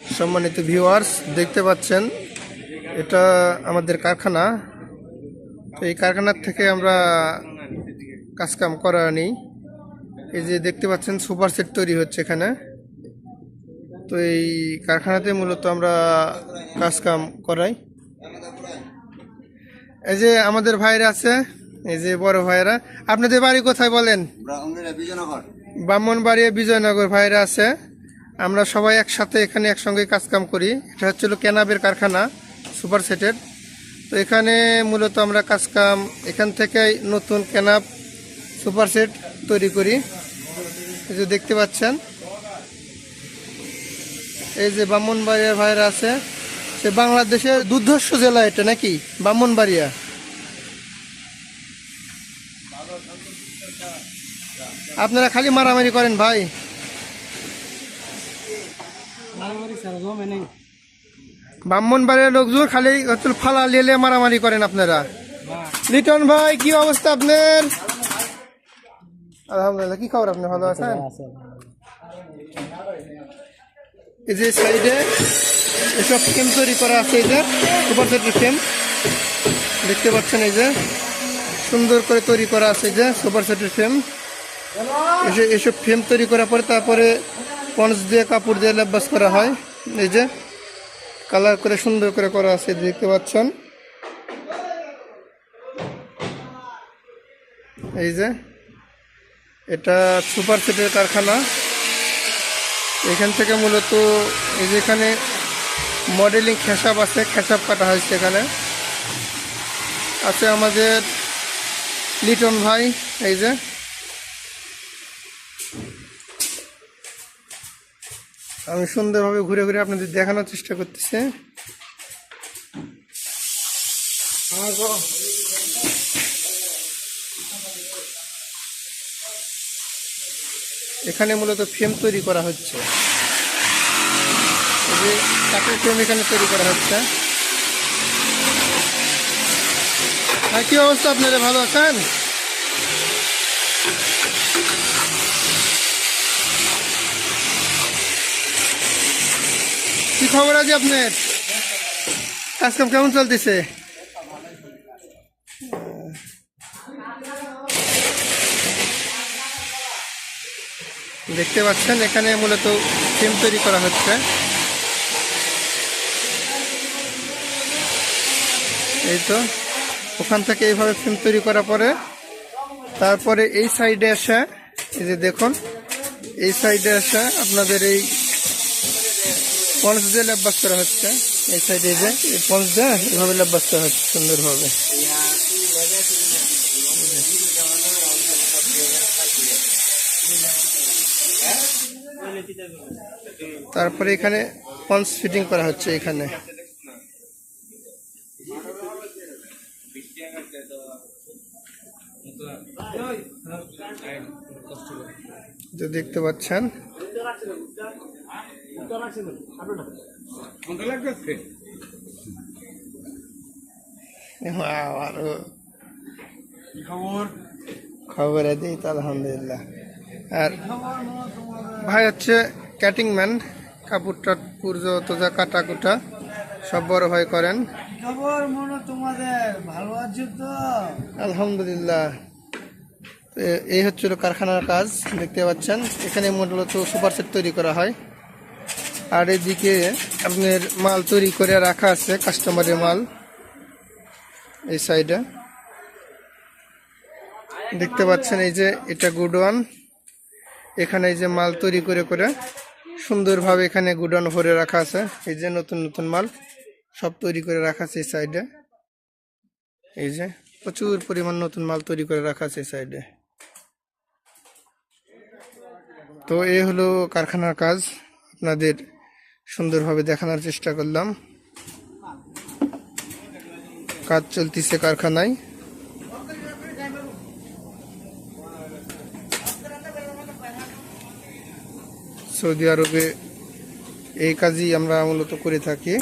সম্মানিত ভিউয়ার্স, দেখতে পাচ্ছেন এটা আমাদের কারখানা। তো এই কারখানার থেকে আমরা কাজকাম করা নিই। এই যে দেখতে পাচ্ছেন সুপার সেট তৈরি হচ্ছে এখানে। তো এই কারখানাতে মূলত আমরা কাজকাম করাই। এই যে আমাদের ভাইরা আছে, এই যে বড় ভাইরা। আপনাদের বাড়ি কোথায় বলেন? ব্রাহ্মণবাড়িয়া বিজয়নগর ভাইরা আছে। আমরা সবাই একসাথে এখানে একসঙ্গে কাজকাম করি। এটা হচ্ছিল ক্যানাবের কারখানা, সুপার সেটের। তো এখানে মূলত আমরা কাজকাম এখান থেকে নতুন ক্যানাব সুপার সেট তৈরি করি। এই যে দেখতে পাচ্ছেন, এই যে ব্রাহ্মণবাড়িয়ার ভাইরা আছে। সে বাংলাদেশের দুর্ধর্ষ জেলা এটা নাকি ব্রাহ্মণবাড়িয়া? আপনারা খালি মারামারি করেন ভাই। ব্রাহ্মণবাড়িয়ার লোকজন খালি ফালা লেলে মারামারি করেন আপনারা। লিটন ভাই, কি অবস্থা আপনার? আলহামদুলিল্লাহ। কি খবর, আপনি ভালো আছেন? এই যে সাইডে এসব ফ্রেম তৈরি করা আছে, এই যে সুপার সেটের ফ্রেম দেখতে পাচ্ছেন। এই যে সুন্দর করে তৈরি করা আছে, এই যে সুপার সেটের ফ্রেম। এসব ফ্রেম তৈরি করার পরে তারপরে পঞ্চ দিয়ে কাপড় দিয়ে লেবাস করা হয়। এই যে কালার করে সুন্দর করে করা আছে, দেখতে পাচ্ছেন। এই যে এটা সুপার সেটের কারখানা। এখান থেকে মূলত এই যে এখানে মডেলিং খেসাব আছে, খেসাব কাটা হয়েছে। এখানে আছে আমাদের লিটন ভাই। এই যে আমি সুন্দরভাবে ঘুরে ঘুরে আপনাদের দেখানোর চেষ্টা করতেছি। এখানে মূলত ফ্রেম তৈরি করা হচ্ছে, এই যে কাঠের ফ্রেম এখানে তৈরি করা হচ্ছে। আর কি অবস্থা, আপনারা ভালো আছেন? কি খবর আছে আপনার? কাজকাম কেমন চলতেছে? দেখতে পাচ্ছেন এখানে মূলত ফ্রেম তৈরি করা হচ্ছে। এই তো ওখান থেকে এইভাবে ফ্রেম তৈরি করার পরে তারপরে এই সাইডে আসে, এই যে দেখুন এই সাইডে আসে আপনাদের এই পঞ্চ দিয়ে লেবাস করা হচ্ছে। এই সাইডে যে এই পঞ্চ দিয়ে এভাবে লেবাস করা হচ্ছে সুন্দরভাবে। তারপরে এখানে পঞ্চ ফিটিং করা হচ্ছে। এখানে যে দেখতে পাচ্ছেন খবর দিই তো আলহামদুলিল্লাহ। আর ভাই হচ্ছে কাটিং ম্যান, কাপড় টাপুর যত যা কাটা কুটা সব বড় ভাই করেন। আলহামদুলিল্লাহ। এই হচ্ছিল কারখানার কাজ, দেখতে পাচ্ছেন। এখানে মূলত সুপার সেট তৈরি করা হয়। আর এদিকে আপনার মাল তৈরি করে রাখা আছে, কাস্টমারের মাল। এই সাইডে দেখতে পাচ্ছেন, এই যে এটা গুডওয়ান। এখানে এই যে মাল তৈরি করে করে সুন্দরভাবে এখানে গুডাউন ভরে রাখা আছে। এই যে নতুন নতুন মাল সব তৈরি করে রাখা আছে এই সাইডে। এই যে প্রচুর পরিমাণ নতুন মাল তৈরি করে রাখা আছে এই সাইডে। তো এই হলো কারখানার কাজ, আপনাদের সুন্দরভাবে দেখানোর চেষ্টা করলাম। কাজ চলতেছে কারখানায়। সৌদি আরবে এই কাজই আমরা মূলত করে থাকি।